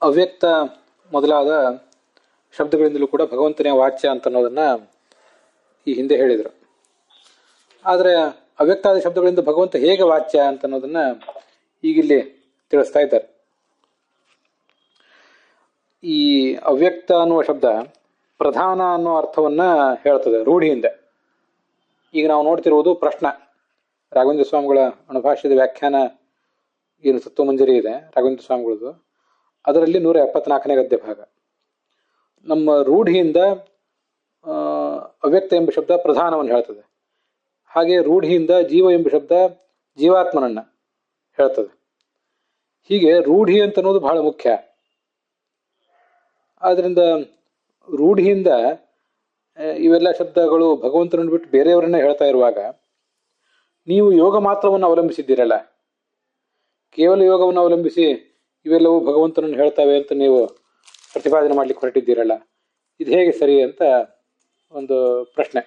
ಅವ್ಯಕ್ತ ಮೊದಲಾದ ಶಬ್ದಗಳಿಂದಲೂ ಕೂಡ ಭಗವಂತನೇ ವಾಚ್ಯ ಅಂತ ಅನ್ನೋದನ್ನ ಈ ಹಿಂದೆ ಹೇಳಿದರು. ಆದರೆ ಅವ್ಯಕ್ತಾದ ಶಬ್ದಗಳಿಂದ ಭಗವಂತ ಹೇಗೆ ವಾಚ್ಯ ಅಂತ ಅನ್ನೋದನ್ನ ಈಗಿಲ್ಲಿ ತಿಳಿಸ್ತಾ ಇದ್ದಾರೆ. ಈ ಅವ್ಯಕ್ತ ಅನ್ನುವ ಶಬ್ದ ಪ್ರಧಾನ ಅನ್ನೋ ಅರ್ಥವನ್ನ ಹೇಳ್ತದೆ ರೂಢಿಯಿಂದ. ಈಗ ನಾವು ನೋಡ್ತಿರುವುದು ಪ್ರಶ್ನ, ರಾಘವೇಂದ್ರ ಸ್ವಾಮಿಗಳ ಅಣುಭಾಷ್ಯದ ವ್ಯಾಖ್ಯಾನ ಏನು ತತ್ವಮಂಜರಿ ಇದೆ ರಾಘವೇಂದ್ರ ಸ್ವಾಮಿಗಳದು, ಅದರಲ್ಲಿ 174ನೇ ಗದ್ಯ ಭಾಗ. ನಮ್ಮ ರೂಢಿಯಿಂದ ಅವ್ಯಕ್ತ ಎಂಬ ಶಬ್ದ ಪ್ರಧಾನವನ್ನು ಹೇಳ್ತದೆ. ಹಾಗೆ ರೂಢಿಯಿಂದ ಜೀವ ಎಂಬ ಶಬ್ದ ಜೀವಾತ್ಮನನ್ನ ಹೇಳ್ತದೆ. ಹೀಗೆ ರೂಢಿ ಅಂತ ಅನ್ನೋದು ಬಹಳ ಮುಖ್ಯ. ಆದ್ರಿಂದ ರೂಢಿಯಿಂದ ಇವೆಲ್ಲ ಶಬ್ದಗಳು ಭಗವಂತನನ್ನು ಬಿಟ್ಟು ಬೇರೆಯವರನ್ನೇ ಹೇಳ್ತಾ ಇರುವಾಗ ನೀವು ಯೋಗ ಮಾತ್ರವನ್ನು ಅವಲಂಬಿಸಿದ್ದೀರಲ್ಲ, ಕೇವಲ ಯೋಗವನ್ನು ಅವಲಂಬಿಸಿ ಇವೆಲ್ಲವೂ ಭಗವಂತನನ್ನು ಹೇಳ್ತಾವೆ ಅಂತ ನೀವು ಪ್ರತಿಪಾದನೆ ಮಾಡ್ಲಿಕ್ಕೆ ಹೊರಟಿದ್ದೀರಲ್ಲ, ಇದು ಹೇಗೆ ಸರಿ ಅಂತ ಒಂದು ಪ್ರಶ್ನೆ.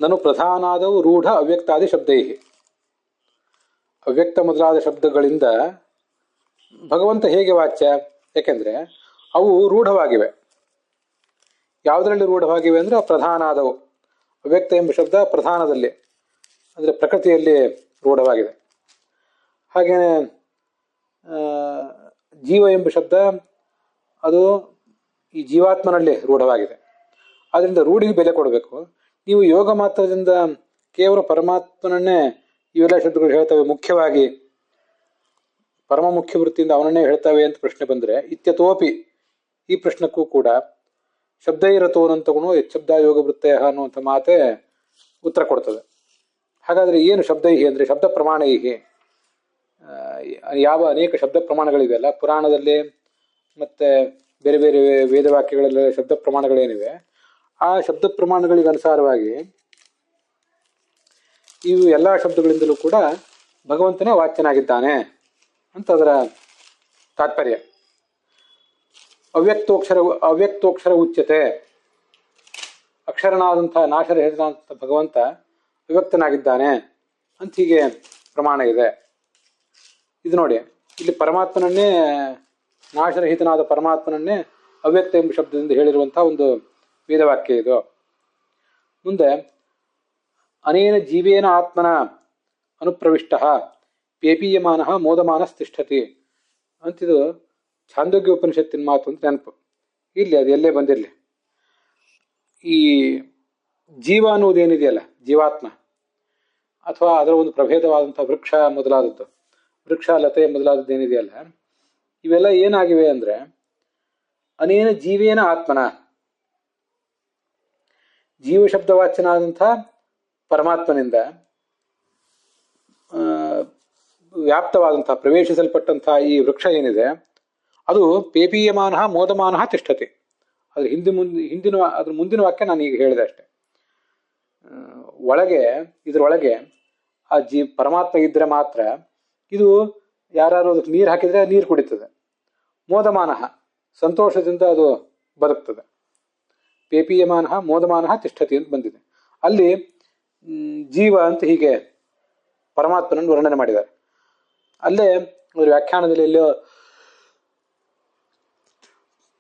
ನಾನು ಪ್ರಧಾನಾದವು ರೂಢ ಅವ್ಯಕ್ತಾದಿ ಶಬ್ದೈ. ಅವ್ಯಕ್ತ ಮೊದಲಾದ ಶಬ್ದಗಳಿಂದ ಭಗವಂತ ಹೇಗೆ ವಾಚ್ಯ? ಯಾಕೆಂದ್ರೆ ಅವು ರೂಢವಾಗಿವೆ. ಯಾವುದರಲ್ಲಿ ರೂಢವಾಗಿವೆ ಅಂದ್ರೆ ಪ್ರಧಾನಾದವು. ಅವ್ಯಕ್ತ ಎಂಬ ಶಬ್ದ ಪ್ರಧಾನದಲ್ಲಿ ಅಂದ್ರೆ ಪ್ರಕೃತಿಯಲ್ಲಿ ರೂಢವಾಗಿದೆ. ಹಾಗೇನೆ ಜೀವ ಎಂಬ ಶಬ್ದ ಅದು ಈ ಜೀವಾತ್ಮನಲ್ಲಿ ರೂಢವಾಗಿದೆ. ಅದರಿಂದ ರೂಢಿಗೆ ಬೆಲೆ ಕೊಡಬೇಕು. ನೀವು ಯೋಗ ಮಾತ್ರದಿಂದ ಕೇವಲ ಪರಮಾತ್ಮನನ್ನೇ ಇವೆಲ್ಲ ಶಬ್ದಗಳು ಹೇಳ್ತವೆ, ಮುಖ್ಯವಾಗಿ ಪರಮ ಮುಖ್ಯ ವೃತ್ತಿಯಿಂದ ಅವನನ್ನೇ ಹೇಳ್ತವೆ ಅಂತ ಪ್ರಶ್ನೆ ಬಂದರೆ ಇತ್ಯತೋಪಿ ಈ ಪ್ರಶ್ನಕ್ಕೂ ಕೂಡ ಶಬ್ದೈರತೋನಂತಗುಣೋ ಯಚ್ಛಬ್ದ ಯೋಗ ವೃತ್ತಯ ಅನ್ನುವಂಥ ಮಾತೆ ಉತ್ತರ ಕೊಡ್ತದೆ. ಹಾಗಾದ್ರೆ ಏನು ಶಬ್ದೈಹಿ ಅಂದ್ರೆ ಶಬ್ದ ಪ್ರಮಾಣೈಹಿ. ಯಾವ ಅನೇಕ ಶಬ್ದ ಪ್ರಮಾಣಗಳಿವೆಯಲ್ಲ ಪುರಾಣದಲ್ಲಿ ಮತ್ತೆ ಬೇರೆ ಬೇರೆ ವೇದವಾಕ್ಯಗಳೆಲ್ಲ ಶಬ್ದ ಪ್ರಮಾಣಗಳೇನಿವೆ, ಆ ಶಬ್ದ ಪ್ರಮಾಣಗಳಿಗೆ ಅನುಸಾರವಾಗಿ ಇವು ಎಲ್ಲ ಶಬ್ದಗಳಿಂದಲೂ ಕೂಡ ಭಗವಂತನೇ ವಾಚ್ಯನಾಗಿದ್ದಾನೆ ಅಂತ ಅದರ ತಾತ್ಪರ್ಯ. ಅವ್ಯಕ್ತೋಕ್ಷರ ಉಚ್ಯತೆ. ಅಕ್ಷರನಾದಂತಹ ನಾಶರಹಿತನಾದಂಥ ಭಗವಂತ ಅವ್ಯಕ್ತನಾಗಿದ್ದಾನೆ ಅಂತ ಹೀಗೆ ಪ್ರಮಾಣ ಇದೆ. ಇದು ನೋಡಿ, ಇಲ್ಲಿ ಪರಮಾತ್ಮನನ್ನೇ, ನಾಶರಹಿತನಾದ ಪರಮಾತ್ಮನನ್ನೇ ಅವ್ಯಕ್ತ ಎಂಬ ಶಬ್ದದಿಂದ ಹೇಳಿರುವಂತಹ ಒಂದು ವೇದವಾಕ್ಯ ಇದು. ಮುಂದೆ ಅನೇನ ಜೀವೇನ ಆತ್ಮನ ಅನುಪ್ರವಿಷ್ಟ ಪೇಪೀಯಮಾನ ಮೋದಮಾನಸ್ತಿಷ್ಠತಿ ಅಂತಿದು ಛಾಂದೋಗ್ಯ ಉಪನಿಷತ್ತಿನ ಮಾತು ಅಂತ ನೆನಪು. ಇಲ್ಲಿ ಅದು ಎಲ್ಲೇ ಬಂದಿರಲಿ, ಈ ಜೀವ ಅನ್ನುವುದೇನಿದೆಯಲ್ಲ, ಜೀವಾತ್ಮ ಅಥವಾ ಅದರ ಒಂದು ಪ್ರಭೇದವಾದಂಥ ವೃಕ್ಷ ಮೊದಲಾದದ್ದು, ವೃಕ್ಷ ಲತೆ ಮೊದಲಾದದ್ದೇನಿದೆಯಲ್ಲ, ಇವೆಲ್ಲ ಏನಾಗಿವೆ ಅಂದ್ರೆ ಅನೇನ ಜೀವೇನ ಆತ್ಮನ, ಜೀವ ಶಬ್ದವಾಚ್ಯನಾದಂಥ ಪರಮಾತ್ಮನಿಂದ ವ್ಯಾಪ್ತವಾದಂತಹ ಪ್ರವೇಶಿಸಲ್ಪಟ್ಟಂತಹ ಈ ವೃಕ್ಷ ಏನಿದೆ ಅದು ಪೇಪೀಯಮಾನ ಮೋದಮಾನ ತಿಷ್ಠತೆ. ಅದ್ರ ಅದ್ರ ಮುಂದಿನ ವಾಕ್ಯ ನಾನು ಈಗ ಹೇಳಿದೆ ಅಷ್ಟೆ. ಇದರೊಳಗೆ ಆ ಪರಮಾತ್ಮ ಇದ್ರೆ ಮಾತ್ರ ಇದು ಯಾರು ಅದಕ್ಕೆ ನೀರು ಹಾಕಿದ್ರೆ ನೀರು ಕುಡಿತದೆ. ಮೋದಮಾನ ಸಂತೋಷದಿಂದ ಅದು ಬದುಕ್ತದೆ. ಪೇಪೀಯಮಾನ ಮೋದಮಾನ ತಿಷ್ಠತಿ ಅಂತ ಬಂದಿದೆ. ಅಲ್ಲಿ ಜೀವ ಅಂತ ಹೀಗೆ ಪರಮಾತ್ಮನನ್ನು ವರ್ಣನೆ ಮಾಡಿದ್ದಾರೆ. ಅಲ್ಲೇ ಒಂದು ವ್ಯಾಖ್ಯಾನದಲ್ಲಿ ಎಲ್ಲೋ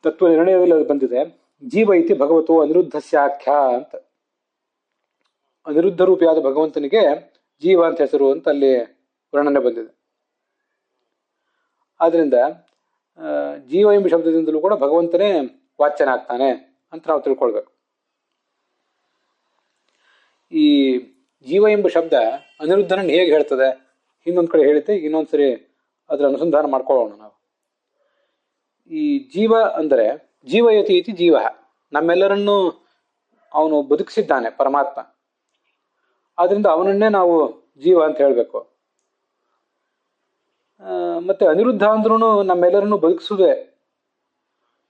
ತತ್ವ ನಿರ್ಣಯದಲ್ಲಿ ಅದು ಬಂದಿದೆ, ಜೀವ ಇತಿ ಭಗವತೋ ಅನಿರುದ್ಧಸ್ಯಾಖ್ಯ ಅಂತ. ಅನಿರುದ್ಧ ರೂಪಿಯಾದ ಭಗವಂತನಿಗೆ ಜೀವ ಅಂತ ಹೆಸರು ಅಂತ ಅಲ್ಲಿ ವರ್ಣನೆ ಬಂದಿದೆ. ಆದ್ರಿಂದ ಜೀವ ಎಂಬ ಶಬ್ದದಿಂದಲೂ ಕೂಡ ಭಗವಂತನೇ ವಾಚ್ಯನಾಗ್ತಾನೆ ಅಂತ ನಾವು ತಿಳ್ಕೊಳ್ಬೇಕು. ಈ ಜೀವ ಎಂಬ ಶಬ್ದ ಅನಿರುದ್ಧನನ್ನು ಹೇಗೆ ಹೇಳ್ತದೆ, ಇನ್ನೊಂದು ಕಡೆ ಹೇಳಿದ್ದೆ, ಇನ್ನೊಂದ್ಸರಿ ಅದರ ಅನುಸಂಧಾನ ಮಾಡ್ಕೊಳ್ಳೋಣ ನಾವು. ಈ ಜೀವ ಅಂದರೆ ಜೀವಯತಿ ಇತಿ ಜೀವ, ನಮ್ಮೆಲ್ಲರನ್ನೂ ಅವನು ಬದುಕಿಸಿದ್ದಾನೆ ಪರಮಾತ್ಮ. ಆದ್ರಿಂದ ಅವನನ್ನೇ ನಾವು ಜೀವ ಅಂತ ಹೇಳಬೇಕು. ಮತ್ತೆ ಅನಿರುದ್ಧ ಅಂದ್ರೂ ನಮ್ಮೆಲ್ಲರನ್ನು ಬದುಕಿಸುವುದೇ.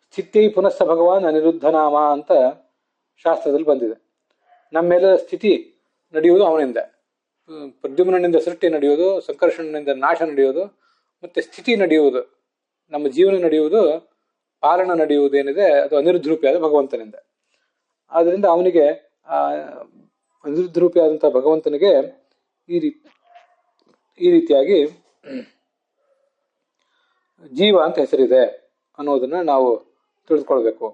ಸ್ಥಿತ್ಯೈ ಪುನಸ್ಸ ಭಗವಾನ್ ಅನಿರುದ್ಧ ನಾಮ ಅಂತ ಶಾಸ್ತ್ರದಲ್ಲಿ ಬಂದಿದೆ. ನಮ್ಮೆಲ್ಲರ ಸ್ಥಿತಿ ನಡೆಯುವುದು ಅವನಿಂದ. ಪ್ರದ್ಯುಮ್ನಿಂದ ಸೃಷ್ಟಿ ನಡೆಯುವುದು, ಸಂಕರ್ಷಣನಿಂದ ನಾಶ ನಡೆಯುವುದು, ಮತ್ತೆ ಸ್ಥಿತಿ ನಡೆಯುವುದು, ನಮ್ಮ ಜೀವನ ನಡೆಯುವುದು, ಪಾಲನ ನಡೆಯುವುದೇನಿದೆ ಅದು ಅನಿರುದ್ಧ ರೂಪಿಯಾದ ಭಗವಂತನಿಂದ. ಆದ್ರಿಂದ ಅವನಿಗೆ ಅನಿರುದ್ಧ ರೂಪಿಯಾದಂತಹ ಭಗವಂತನಿಗೆ ಈ ರೀತಿಯಾಗಿ ಜೀವ ಅಂತ ಹೆಸರಿದೆ ಅನ್ನೋದನ್ನ ನಾವು ತಿಳಿದುಕೊಳ್ಬೇಕು.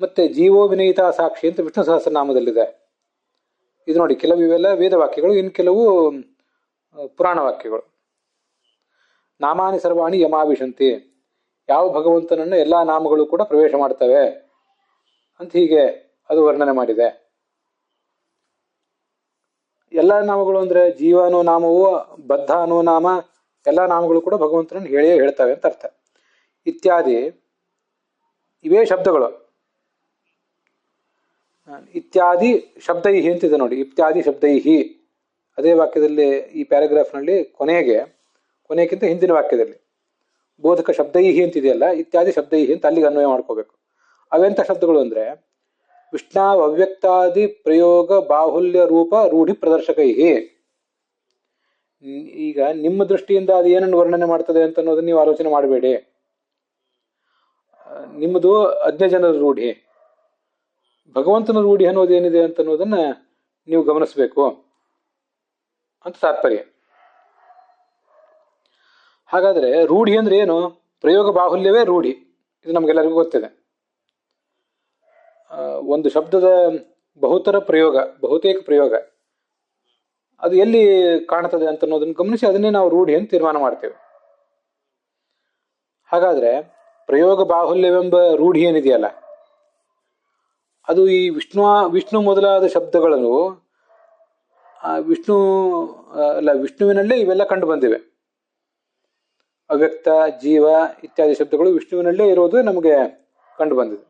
ಮತ್ತೆ ಜೀವೋ ವಿನಯಿತ ಸಾಕ್ಷಿ ಅಂತ ವಿಷ್ಣು ಸಹಸ್ರನಾಮದಲ್ಲಿದೆ. ಇದು ನೋಡಿ, ಕೆಲವು ಇವೆಲ್ಲ ವೇದ ವಾಕ್ಯಗಳು, ಇನ್ನು ಕೆಲವು ಪುರಾಣ ವಾಕ್ಯಗಳು. ನಾಮಾನಿ ಸರ್ವಾಣಿ ಯಮಾವಿಶಂತಿ, ಯಾವ ಭಗವಂತನನ್ನು ಎಲ್ಲಾ ನಾಮಗಳು ಕೂಡ ಪ್ರವೇಶ ಮಾಡ್ತವೆ ಅಂತ ಹೀಗೆ ಅದು ವರ್ಣನೆ ಮಾಡಿದೆ. ಎಲ್ಲ ನಾಮಗಳು ಅಂದ್ರೆ ಜೀವ ಅನ್ನೋ ನಾಮವು, ಬದ್ಧ ಅನ್ನೋ ನಾಮ, ಎಲ್ಲ ನಾಮಗಳು ಕೂಡ ಭಗವಂತನನ್ನು ಹೇಳ್ತವೆ ಅಂತ ಅರ್ಥ. ಇತ್ಯಾದಿ ಇವೇ ಶಬ್ದಗಳು. ಇತ್ಯಾದಿ ಶಬ್ದೈಹಿ ಅಂತಿದೆ ನೋಡಿ, ಇತ್ಯಾದಿ ಶಬ್ದೈಹಿ. ಅದೇ ವಾಕ್ಯದಲ್ಲಿ, ಈ ಪ್ಯಾರಾಗ್ರಾಫ್ನಲ್ಲಿ ಕೊನೆಗಿಂತ ಹಿಂದಿನ ವಾಕ್ಯದಲ್ಲಿ ಬೋಧಕ ಶಬ್ದೈಹಿ ಅಂತಿದೆಯಲ್ಲ, ಇತ್ಯಾದಿ ಶಬ್ದೈಹಿ ಅಂತ ಅಲ್ಲಿಗೆ ಅನ್ವಯ ಮಾಡ್ಕೋಬೇಕು. ಅವೆಂಥ ಶಬ್ದಗಳು ಅಂದ್ರೆ ವಿಷ್ಣಾವ್ ಅವ್ಯಕ್ತಾದಿ ಪ್ರಯೋಗ ಬಾಹುಲ್ಯ ರೂಪ ರೂಢಿ ಪ್ರದರ್ಶಕೈಹಿ. ಈಗ ನಿಮ್ಮ ದೃಷ್ಟಿಯಿಂದ ಅದು ಏನನ್ನು ವರ್ಣನೆ ಮಾಡ್ತದೆ ಅಂತ ಅನ್ನೋದನ್ನ ನೀವು ಆಲೋಚನೆ ಮಾಡಬೇಡಿ. ನಿಮ್ಮದು ಅಜ್ಞಜನರ ರೂಢಿ, ಭಗವಂತನ ರೂಢಿ ಅನ್ನೋದು ಏನಿದೆ ಅಂತ ಅನ್ನೋದನ್ನ ನೀವು ಗಮನಿಸಬೇಕು ಅಂತ ತಾತ್ಪರ್ಯ. ಹಾಗಾದ್ರೆ ರೂಢಿ ಅಂದ್ರೆ ಏನು? ಪ್ರಯೋಗ ಬಾಹುಲ್ಯವೇ ರೂಢಿ. ಇದು ನಮ್ಗೆಲ್ಲರಿಗೂ ಗೊತ್ತಿದೆ. ಒಂದು ಶಬ್ದದ ಬಹುತೇಕ ಪ್ರಯೋಗ ಅದು ಎಲ್ಲಿ ಕಾಣ್ತದೆ ಅಂತ ಅನ್ನೋದನ್ನ ಗಮನಿಸಿ ಅದನ್ನೇ ನಾವು ರೂಢಿ ಅಂತ ತೀರ್ಮಾನ ಮಾಡ್ತೇವೆ. ಹಾಗಾದ್ರೆ ಪ್ರಯೋಗ ಬಾಹುಲ್ಯವೆಂಬ ರೂಢಿ ಏನಿದೆಯಲ್ಲ, ಅದು ಈ ವಿಷ್ಣು ಮೊದಲಾದ ಶಬ್ದಗಳನ್ನು ವಿಷ್ಣುವಿನಲ್ಲೇ ಇವೆಲ್ಲ ಕಂಡು ಬಂದಿವೆ. ಅವ್ಯಕ್ತ, ಜೀವ ಇತ್ಯಾದಿ ಶಬ್ದಗಳು ವಿಷ್ಣುವಿನಲ್ಲೇ ಇರೋದು ನಮಗೆ ಕಂಡು ಬಂದಿದೆ.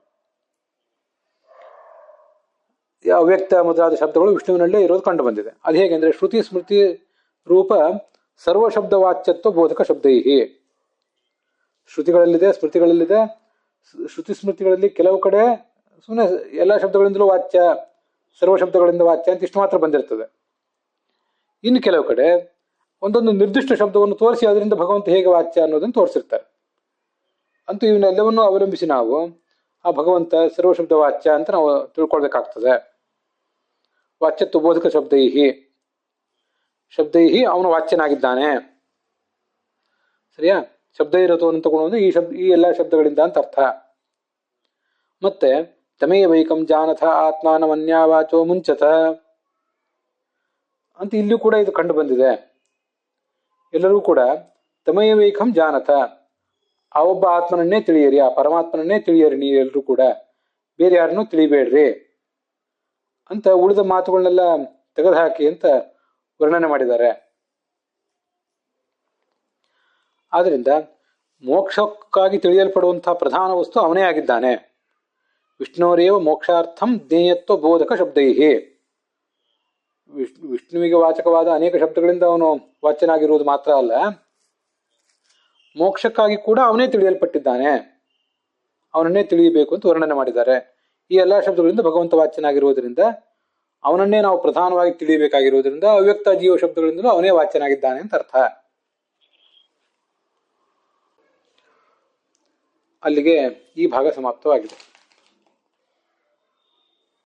ಅವ್ಯಕ್ತ ಮೊದಲಾದ ಶಬ್ದಗಳು ವಿಷ್ಣುವಿನಲ್ಲೇ ಇರೋದು ಕಂಡು ಬಂದಿದೆ. ಅದು ಹೇಗೆಂದ್ರೆ ಶ್ರುತಿ ಸ್ಮೃತಿ ರೂಪ ಸರ್ವ ಶಬ್ದ ವಾಚ್ಯತ್ವ ಬೋಧಕ ಶಬ್ದೈಹಿ. ಶ್ರುತಿಗಳಲ್ಲಿದೆ, ಸ್ಮೃತಿಗಳಲ್ಲಿದೆ. ಶ್ರುತಿ ಸ್ಮೃತಿಗಳಲ್ಲಿ ಕೆಲವು ಕಡೆ ಸುಮ್ಮನೆ ಎಲ್ಲ ಶಬ್ದಗಳಿಂದಲೂ ವಾಚ್ಯ, ಸರ್ವ ಶಬ್ದಗಳಿಂದ ವಾಚ್ಯ ಅಂತ ಇಷ್ಟು ಮಾತ್ರ ಬಂದಿರ್ತದೆ. ಇನ್ನು ಕೆಲವು ಕಡೆ ಒಂದೊಂದು ನಿರ್ದಿಷ್ಟ ಶಬ್ದವನ್ನು ತೋರಿಸಿ ಅದರಿಂದ ಭಗವಂತ ಹೇಗೆ ವಾಚ್ಯ ಅನ್ನೋದನ್ನು ತೋರಿಸಿರ್ತಾರೆ. ಅಂತೂ ಇವನ್ನೆಲ್ಲವನ್ನು ಅವಲಂಬಿಸಿ ನಾವು ಆ ಭಗವಂತ ಸರ್ವಶಬ್ದ ವಾಚ್ಯ ಅಂತ ನಾವು ತಿಳ್ಕೊಳ್ಬೇಕಾಗ್ತದೆ. ವಾಚ್ಯತ್ವ ಬೋಧಕ ಶಬ್ದೈಹಿ ಅವನು ವಾಚ್ಯನಾಗಿದ್ದಾನೆ. ಸರಿಯಾ? ಶಬ್ದ ಇರತವನ್ನು ತಗೊಂಡು ಈ ಎಲ್ಲ ಶಬ್ದಗಳಿಂದ ಅಂತ ಅರ್ಥ. ಮತ್ತೆ ತಮೇಯ ವೈಕಂ ಜಾನಥ ಆತ್ಮಾನಮನ್ಯಾವಾಚೋ ಮುಂಚತ ಅಂತ ಇಲ್ಲೂ ಕೂಡ ಇದು ಕಂಡು ಬಂದಿದೆ. ಎಲ್ಲರೂ ಕೂಡ ತಮೇಯ ವೈಕಂ ಜಾನಥ, ಆ ಒಬ್ಬ ಆತ್ಮನನ್ನೇ ತಿಳಿಯಿರಿ, ಆ ಪರಮಾತ್ಮನನ್ನೇ ತಿಳಿಯಿರಿ ನೀವೆಲ್ಲರೂ ಕೂಡ, ಬೇರೆ ಯಾರನ್ನೂ ತಿಳಿಬೇಡ್ರಿ ಅಂತ ಉಳಿದ ಮಾತುಗಳನ್ನೆಲ್ಲ ತೆಗೆದುಹಾಕಿ ಅಂತ ವರ್ಣನೆ ಮಾಡಿದ್ದಾರೆ. ಆದ್ರಿಂದ ಮೋಕ್ಷಕ್ಕಾಗಿ ತಿಳಿಯಲ್ಪಡುವಂತಹ ಪ್ರಧಾನ ವಸ್ತು ಅವನೇ ಆಗಿದ್ದಾನೆ. ವಿಷ್ಣುರೇವ ಮೋಕ್ಷಾರ್ಥಂ ಜ್ಞೇಯತ್ವ ಬೋಧಕ ಶಬ್ದೈಹಿ. ವಿಷ್ಣುವಿಗೆ ವಾಚಕವಾದ ಅನೇಕ ಶಬ್ದಗಳಿಂದ ಅವನು ವಾಚ್ಯನಾಗಿರುವುದು ಮಾತ್ರ ಅಲ್ಲ, ಮೋಕ್ಷಕ್ಕಾಗಿ ಕೂಡ ಅವನೇ ತಿಳಿಯಲ್ಪಟ್ಟಿದ್ದಾನೆ, ಅವನನ್ನೇ ತಿಳಿಯಬೇಕು ಅಂತ ವರ್ಣನೆ ಮಾಡಿದ್ದಾರೆ. ಈ ಎಲ್ಲಾ ಶಬ್ದಗಳಿಂದ ಭಗವಂತ ವಾಚ್ಯನಾಗಿರುವುದರಿಂದ, ಅವನನ್ನೇ ನಾವು ಪ್ರಧಾನವಾಗಿ ತಿಳಿಯಬೇಕಾಗಿರುವುದರಿಂದ ಅವ್ಯಕ್ತ ಜೀವ ಶಬ್ದಗಳಿಂದಲೂ ಅವನೇ ವಾಚ್ಯನಾಗಿದ್ದಾನೆ ಅಂತ ಅರ್ಥ. ಅಲ್ಲಿಗೆ ಈ ಭಾಗ ಸಮಾಪ್ತವಾಗಿದೆ.